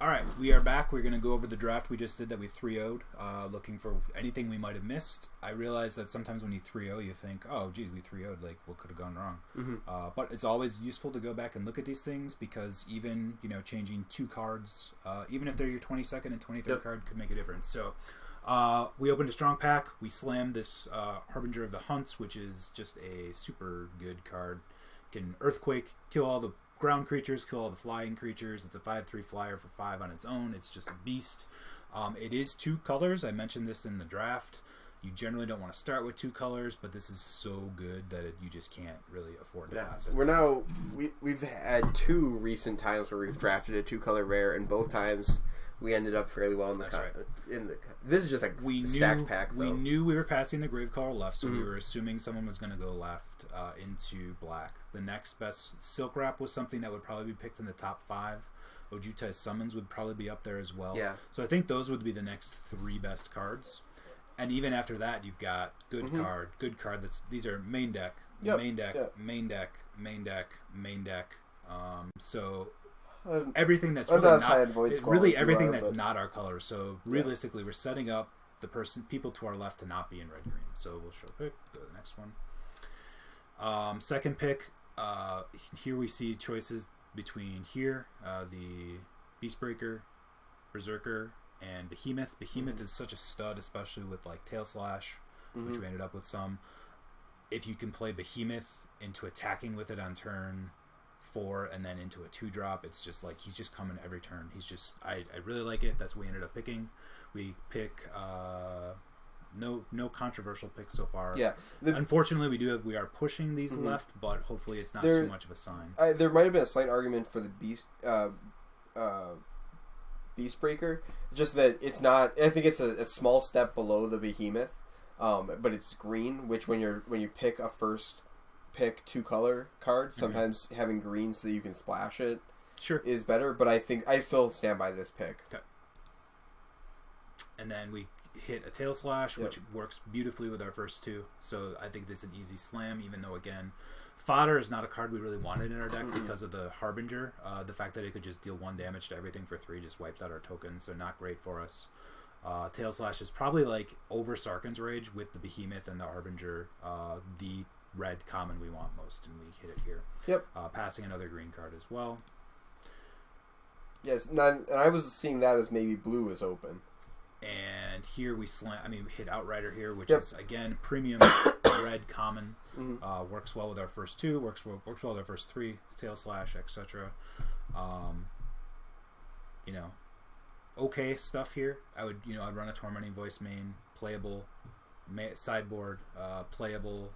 All right, we are back. We're going to go over the draft we just did that we 3-0'd, looking for anything we might have missed. I realize that sometimes when you 3-0, you think, oh, geez, we 3-0'd, like, what could have gone wrong? Mm-hmm. But it's always useful to go back and look at these things because even, changing 2 cards, even if they're your 22nd and 23rd card, could make a difference. So we opened a strong pack. We slammed this Harbinger of the Hunts, which is just a super good card. Can Earthquake, kill all the ground creatures, kill all the flying creatures. It's a 5/3 flyer for 5 on its own. It's just a beast. It is 2 colors. I mentioned this in the draft. You generally don't want to start with 2 colors, but this is so good that you just can't really afford to pass it. We've had 2 recent times where we've drafted a 2-color rare, and both times we ended up fairly well in the This is just a stacked pack, though. We knew we were passing the Gravecaller left, so we were assuming someone was going to go left into black. The next best Silk Wrap was something that would probably be picked in the top 5. Ojutai's Summons would probably be up there as well. Yeah. So I think those would be the next 3 best cards. And even after that, you've got good card. These are main deck, main deck, main deck, main deck, main deck. So everything that's really everything that's not our color. So realistically, we're setting up people to our left to not be in red green. So we'll show pick. Go to the next one. Second pick. Here we see choices between the Beastbreaker, Berserker, and Behemoth. Behemoth is such a stud, especially with like Tail Slash, which we ended up with some. If you can play Behemoth into attacking with it on turn 4 and then into a 2-drop, it's just like he's just coming every turn. I really like it. That's what we ended up picking. We pick no controversial picks so far. Yeah. Unfortunately, we are pushing these left, but hopefully it's not too much of a sign. There might have been a slight argument for the Beastbreaker, just that it's not. I think it's a small step below the Behemoth, but it's green. Which when you pick a first pick 2-color card, sometimes having green so that you can splash it is better. But I think I still stand by this pick. Okay. And then we hit a Tail Slash, which works beautifully with our first 2. So I think this is an easy slam, even though, again, Fodder is not a card we really wanted in our deck because of the Harbinger. The fact that it could just deal 1 damage to everything for 3 just wipes out our tokens, so not great for us. Tail Slash is probably like over Sarkhan's Rage with the Behemoth and the Harbinger, the red common we want most, and we hit it here. Yep. Passing another green card as well. Yes, and I was seeing that as maybe blue was open. And here we hit Outrider here, which is, again, premium red common. Works well with our first 2, works well with our first 3, Tail Slash, etc. Okay stuff here. I'd run a Tormenting Voice main, playable, sideboard, playable,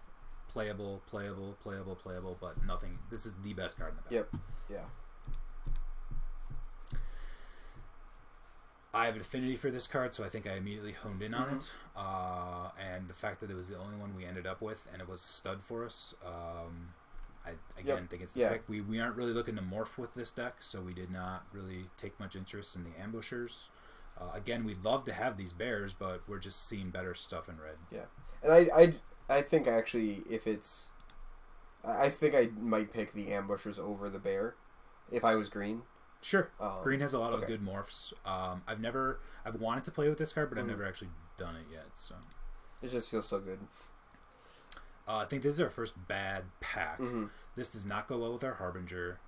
but nothing. This is the best card in the pack. Yep. Yeah. I have an affinity for this card, so I think I immediately honed in on it. And the fact that it was the only one we ended up with, and it was a stud for us, I think it's the pick. We aren't really looking to morph with this deck, so we did not really take much interest in the ambushers. Again, we'd love to have these bears, but we're just seeing better stuff in red. Yeah, and I think actually I think I might pick the ambushers over the bear if I was green. Sure. Green has a lot of good morphs. I've wanted to play with this card, but I've never actually done it yet. So it just feels so good. I think this is our first bad pack. This does not go well with our Harbinger.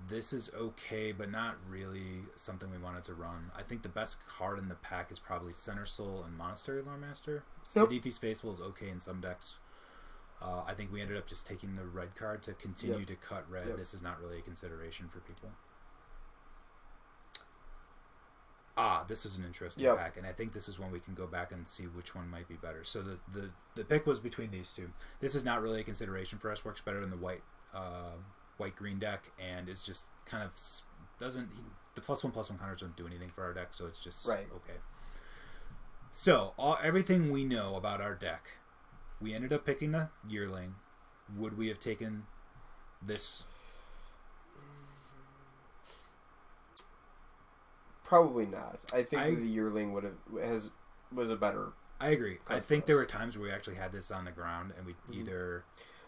This is okay, but not really something we wanted to run. I think the best card in the pack is probably Center Soul and Monastery Lore Master. Sidithi's Faithful is okay in some decks. I think we ended up just taking the red card to continue to cut red. This is not really a consideration for people. This is an interesting pack, and I think this is when we can go back and see which one might be better. So the pick was between these 2. This is not really a consideration for us. Works better in the white green deck, and it's just kind of the +1/+1 counters don't do anything for our deck, so it's just okay. So everything we know about our deck, we ended up picking the Yearling. Would we have taken this? Probably not. I think the Yearling was a better. I agree. I think there were times where we actually had this on the ground, and we either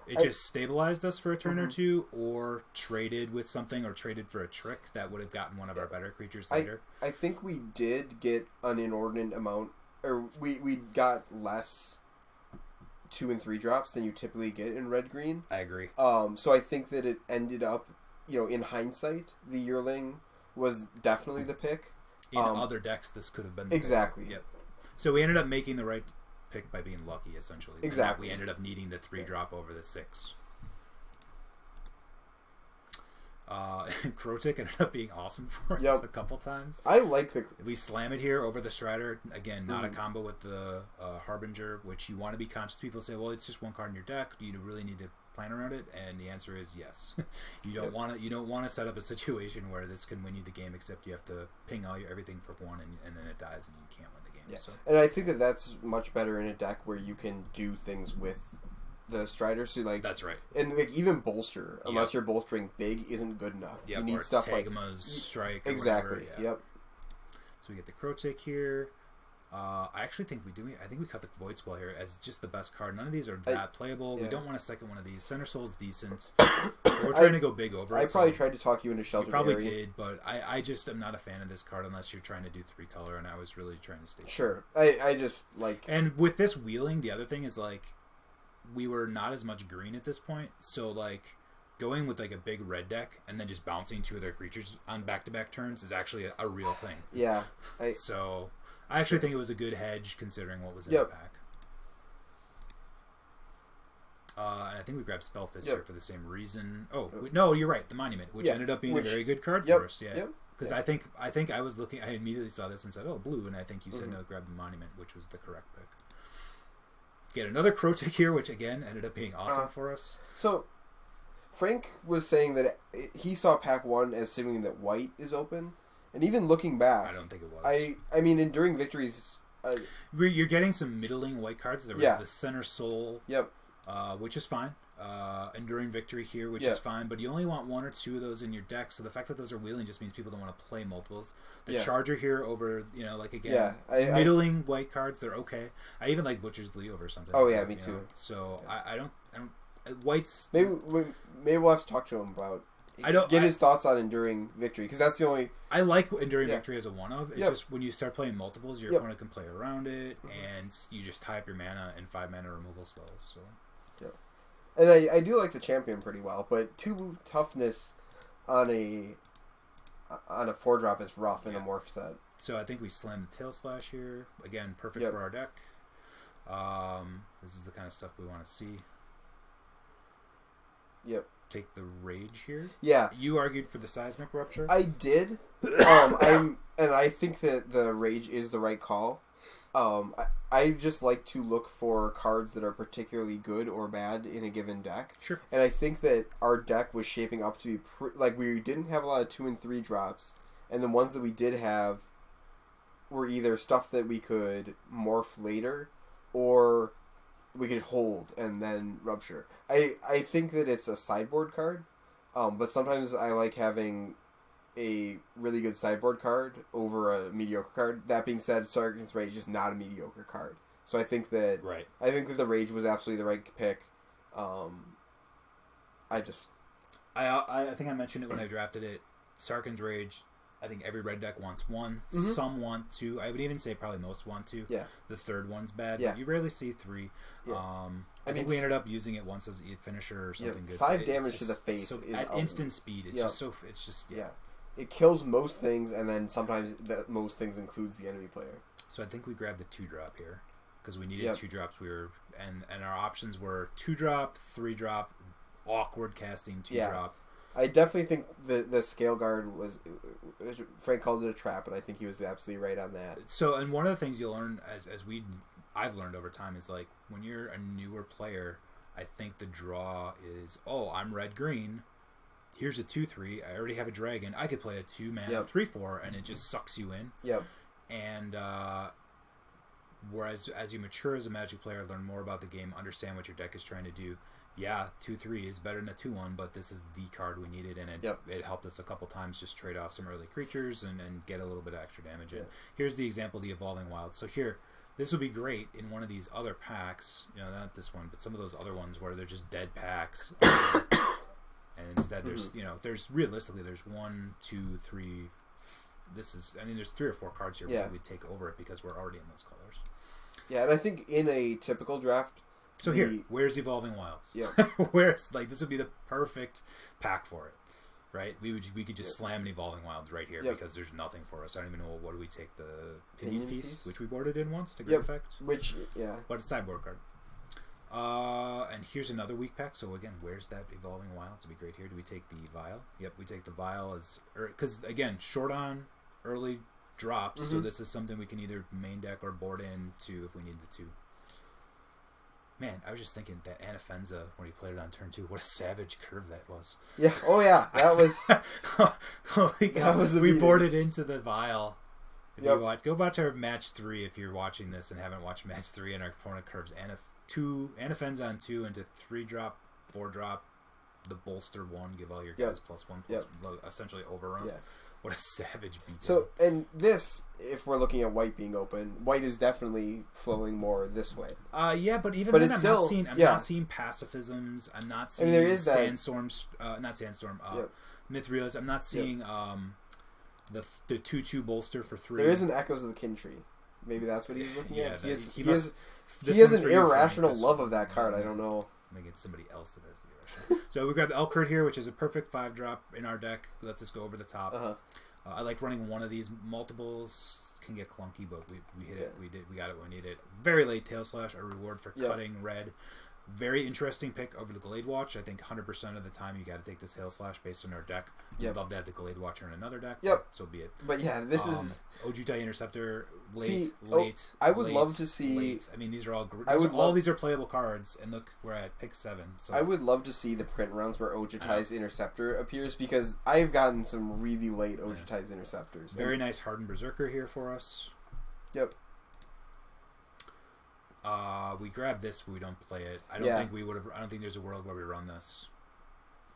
It just stabilized us for a turn or two, or traded with something, or traded for a trick that would have gotten one of our better creatures later. I think we did get an inordinate amount, or we got less 2 and 3 drops than you typically get in red green. I agree. So I think that it ended up, in hindsight, the Yearling was definitely the pick. In other decks, this could have been the exactly. pick. Yep. So we ended up making the right pick by being lucky, essentially. Exactly. We ended up needing the 3 drop over the 6. Krotik ended up being awesome for us a couple times. I like we slam it here over the Strider. Again, not a combo with the Harbinger, which you want to be conscious. People say, well, it's just 1 card in your deck. Do you really need to plan around it? And the answer is yes. You don't want to. You don't want to set up a situation where this can win you the game, except you have to ping everything for 1, and then it dies, and you can't win the game. Yeah. So. And I think that's much better in a deck where you can do things with the Strider. So that's right. And even bolster, unless you're bolstering big, isn't good enough. Yep, you need or stuff Tagma's Strike. Exactly. Whatever, Yep. So we get the Krotik here. I actually think we do. I think we cut the Void Squall here as just the best card. None of these are that playable. We don't want a second one of these. Center Soul's decent. We're trying to go big over it. I probably tried to talk you into Sheltered Area. You probably did, but I just am not a fan of this card unless you're trying to do 3 color, and I was really trying to stay. Sure. I just like... And with this wheeling, the other thing is, like, we were not as much green at this point, so, like, going with, like, a big red deck and then just bouncing 2 of their creatures on back-to-back turns is actually a real thing. Yeah. So... I actually think it was a good hedge considering what was in the pack. And I think we grabbed Spellfist here for the same reason. Oh, no, you're right. The Monument, which ended up being a very good card for us. Yeah, because I think I was looking. I immediately saw this and said, "Oh, blue," and I think you said no, grab the Monument, which was the correct pick. Get another Krotik here, which again ended up being awesome for us. So, Frank was saying that he saw pack 1 as signaling that white is open. And even looking back, I don't think it was. I mean, enduring victories. You're getting some middling white cards. There was the Center Soul, which is fine. Enduring Victory here, which is fine. But you only want 1 or 2 of those in your deck. So the fact that those are wheeling just means people don't want to play multiples. The Charger here over, middling white cards. They're okay. I even like Butcher's Glee over something. Oh yeah, me too. So I don't. Whites. Maybe we'll have to talk to him about. Get his thoughts on Enduring Victory, because that's the only... I like Enduring Victory as a one-of. It's just when you start playing multiples, your opponent can play around it, and you just tie up your mana and 5-mana removal spells. So, and I do like the champion pretty well, but 2 toughness on a 4-drop is rough in a morph set. So I think we slammed the Tail Slash here. Again, perfect for our deck. This is the kind of stuff we want to see. Yep. Take the Rage here. Yeah. You argued for the Seismic Rupture. I did. And I think that the Rage is the right call. I just like to look for cards that are particularly good or bad in a given deck. Sure. And I think that our deck was shaping up to be like, we didn't have a lot of 2 and 3 drops, and the ones that we did have were either stuff that we could morph later or we could hold and then rupture. I think that it's a sideboard card, but sometimes I like having a really good sideboard card over a mediocre card. That being said, Sargon's Rage is not a mediocre card, so I think that the Rage was absolutely the right pick. I think I mentioned it when I drafted it. Sarkhan's Rage. I think every red deck wants 1. Mm-hmm. Some want 2. I would even say probably most want 2. Yeah. The third one's bad. Yeah. But you rarely see 3. Yeah. I think we ended up using it once as a finisher or something good. 5 damage to the face is at instant speed. It's just so. It's just It kills most things, and then sometimes most things includes the enemy player. So I think we grabbed the 2-drop here because we needed 2 drops. And our options were 2-drop, 3-drop, awkward casting 2-drop. I definitely think the Scale Guard was... Frank called it a trap, and I think he was absolutely right on that. So, and one of the things you'll learn, I've learned over time, is like, when you're a newer player, I think the draw is, I'm red-green, here's a 2/3, I already have a dragon, I could play a 2-mana 3/4, and it just sucks you in. Yep. And, whereas as you mature as a Magic player, learn more about the game, understand what your deck is trying to do, 2/3 is better than a 2/1, but this is the card we needed, and it helped us a couple times just trade off some early creatures and get a little bit of extra damage in. Here's the example of the Evolving Wilds. So here, this would be great in one of these other packs. You know, not this one, but some of those other ones where they're just dead packs. And instead, there's there's realistically there's 1, 2, 3. There's 3 or 4 cards here that we'd take over it because we're already in those colors. Yeah, and I think in a typical draft. So where's Evolving Wilds? Yeah, where's this would be the perfect pack for it, right? We could just slam an Evolving Wilds right here because there's nothing for us. I don't even know what do we take the Pinion Feast, which we boarded in once to great effect. But it's sideboard card. And here's another weak pack. So again, where's that Evolving Wilds? It'd be great here. Do we take the Vial? Yep, we take the Vial because again, short on early drops. So this is something we can either main deck or board into if we need the 2. Man, I was just thinking that Anafenza, when he played it on turn 2, what a savage curve that was. Yeah. Oh yeah, that was. Holy God. That was we boarded into the Vial. If you watch, go back to match 3 if you're watching this and haven't watched match 3, and our opponent curves Anafenza on 2 into 3-drop, 4-drop, the bolster 1, give all your guys +1, essentially overrun. Yeah. What a savage beat. So, and this, if we're looking at white being open, white is definitely flowing more this way. Yeah, but even then, I'm not seeing pacifisms. I'm not seeing there is Sandstorms. Not Sandstorm. Myth Realism. I'm not seeing the 2/2 bolster for 3. There is an Echoes of the Kin Tree. Maybe that's what he was looking at. He has an irrational love of that card. I don't know. I think it's somebody else that has the irrational. So we grab the Elk Herd here, which is a perfect 5-drop in our deck. Lets us go over the top. I like running one of these. Multiples can get clunky, but we hit it. We got it when we need it. Very late Tail Slash, a reward for cutting red. Very interesting pick over the Glade Watch. I think 100% of the time you got to take this Tail Slash based on our deck. I'd love to have the Glade Watcher in another deck. So be it. But yeah, this is Ojutai Interceptor. Late. I would love to see. Late. I mean, these are all. These are playable cards, and look, we're at pick 7. So I would love to see the print rounds where Ojutai's Interceptor appears because I've gotten some really late Ojutai's Interceptors. Very nice Hardened Berserker here for us. Yep. We grab this, but we don't play it. I don't think we would have. I don't think there's a world where we run this.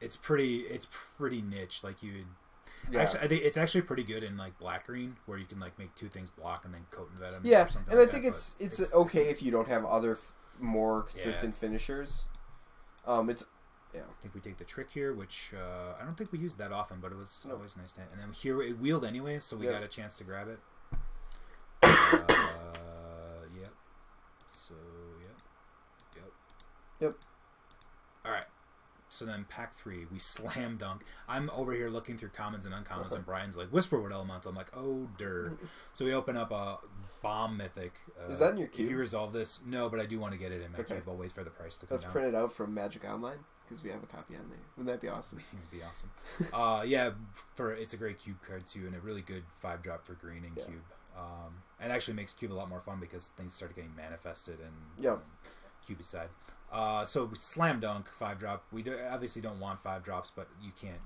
It's pretty niche. Like you. Actually, I think it's actually pretty good in like black green, where you can like make 2 things block and then coat into that. Yeah, and I think it's okay if you don't have other more consistent finishers. I think we take the Trick here, which I don't think we use that often, but it was always nice to have. And then here it wheeled anyway, so we got a chance to grab it. Yep. All right. So then pack 3, we slam dunk. I'm over here looking through commons and uncommons, and Brian's like, Whisperwood Elemental. I'm like, oh, So we open up a Bomb Mythic. Is that in your cube? If you resolve this, no, but I do want to get it in my cube. I'll wait for the price to come down. Let's print it out from Magic Online, because we have a copy on there. Wouldn't that be awesome? It'd be awesome. It's a great cube card, too, and a really good 5-drop for green in cube. It actually makes cube a lot more fun because things start getting manifested and cube side. So slam dunk 5-drop. We obviously don't want 5-drops, but you can't.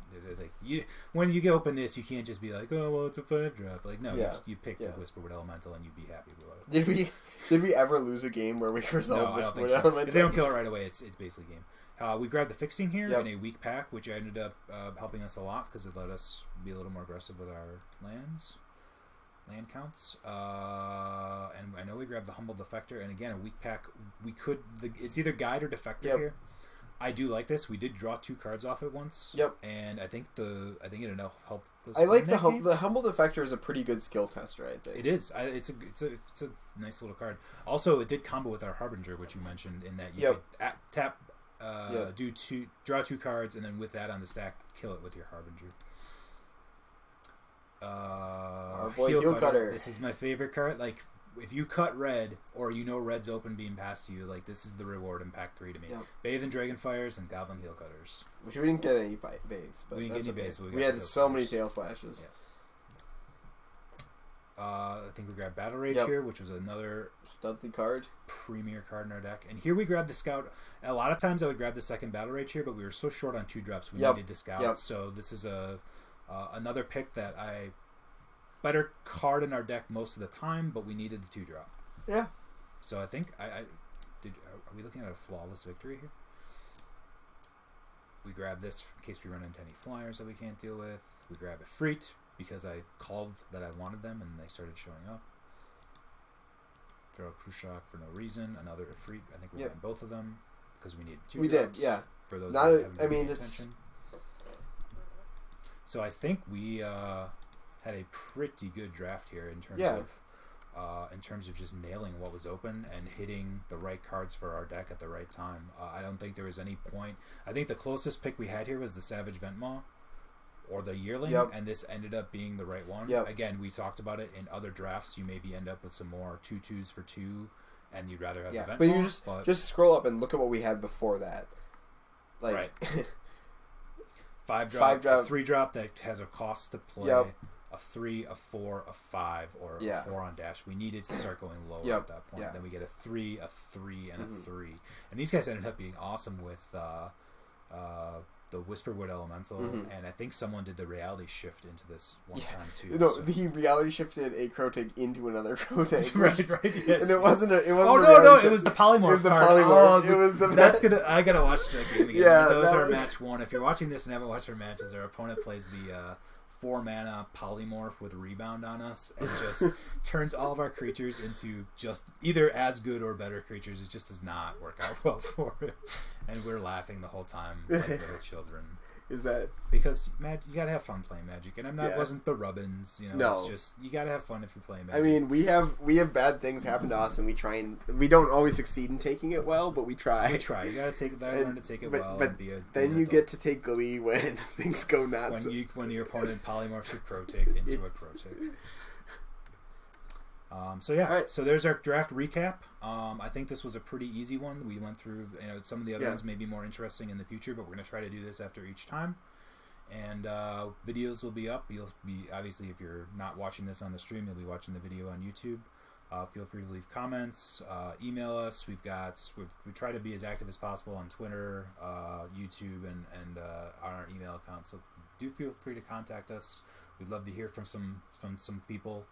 When you open this, you can't just be like, oh well, it's a 5-drop. Like no, you pick the Whisperwood Elemental and you'd be happy with it. Did we ever lose a game where we resolved Whisperwood Elemental? If they don't kill it right away, it's basically game. We grabbed the Fixing here in a weak pack, which ended up helping us a lot because it let us be a little more aggressive with our land counts, and I know we grabbed the Humble Defector, and again a weak pack. It's either Guide or Defector here. I do like this. We did draw 2 cards off it once. And I think it helped us. I like the Humble Defector is a pretty good skill tester. I think it is. It's a nice little card. Also, it did combo with our Harbinger, which you mentioned in that you could tap, draw 2 cards, and then with that on the stack, kill it with your Harbinger. Our boy Heel Cutter. This is my favorite card. Like, if you cut red, or red's open being passed to you, like, this is the reward in pack 3 to me. Bathe in Dragonfires and Goblin Heel Cutters. Which we didn't get any bathes, but we didn't get any bathes. We had so many Tail Slashes. I think we grabbed Battle Rage here, which was another Studley card, premier card in our deck. And here we grabbed the Scout. A lot of times I would grab the second Battle Rage here, but we were so short on 2-drops, we needed the Scout. So this is another pick that better card in our deck most of the time, but we needed the 2-drop. Yeah. So I think are we looking at a flawless victory here? We grab this in case we run into any flyers that we can't deal with. We grab a Freet because I called that I wanted them and they started showing up. throw a Krushak for no reason. Another Ifrit. I think we ran both of them because we needed 2 We drops. Did, yeah. For those Not, that I mean, attention. So I think we had a pretty good draft here in terms of just nailing what was open and hitting the right cards for our deck at the right time. I don't think there was any point. I think the closest pick we had here was the Savage Ventmaw or the Yearling, and this ended up being the right one. Again, we talked about it in other drafts. You maybe end up with some more 2/2s for 2, and you'd rather have the Ventmaw. But you just scroll up and look at what we had before that. Like, right. 5-drop, a 3-drop that has a cost to play. A 3, a 4, a 5, or a 4 on dash. We needed to start going lower at that point. Then we get a 3, a 3, and a 3. And these guys ended up being awesome with the Whisperwood Elemental, and I think someone did the reality shift into this one time too. No, he reality shifted a Crotek into another Crotek. right, yes. And it wasn't a. It wasn't it was the polymorph. It was the polymorph. It was the. That's gonna. I gotta watch that game again. Yeah, those are match 1. If you're watching this and haven't watched our matches, our opponent plays the 4-mana polymorph with rebound on us and just turns all of our creatures into just either as good or better creatures. It just does not work out well for it, and we're laughing the whole time like little children. Is that because you gotta have fun playing Magic, and I'm not wasn't the Rubbins, No. It's just you gotta have fun if you're playing Magic. I mean, we have bad things happen to us, and we don't always succeed in taking it well, but we try. You gotta learn to take it well. But and be then you get to take glee when things go nuts. When your opponent polymorphs your Crotek into a Crotek. So there's our draft recap. I think this was a pretty easy one. We went through, some of the other ones may be more interesting in the future, but we're going to try to do this after each time. And videos will be up. You'll be, obviously, if you're not watching this on the stream, you'll be watching the video on YouTube. Feel free to leave comments, email us. We try to be as active as possible on Twitter, YouTube, and on our email account. So do feel free to contact us. We'd love to hear from some people.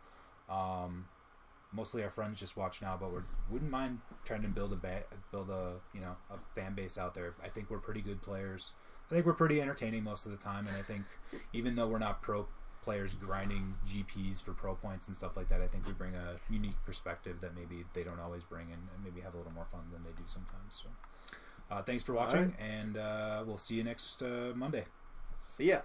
Mostly our friends just watch now, but we wouldn't mind trying to build a fan base out there. I think we're pretty good players. I think we're pretty entertaining most of the time, and I think even though we're not pro players grinding GPs for pro points and stuff like that, I think we bring a unique perspective that maybe they don't always bring, and maybe have a little more fun than they do sometimes. So, thanks for watching, and we'll see you next Monday. See ya.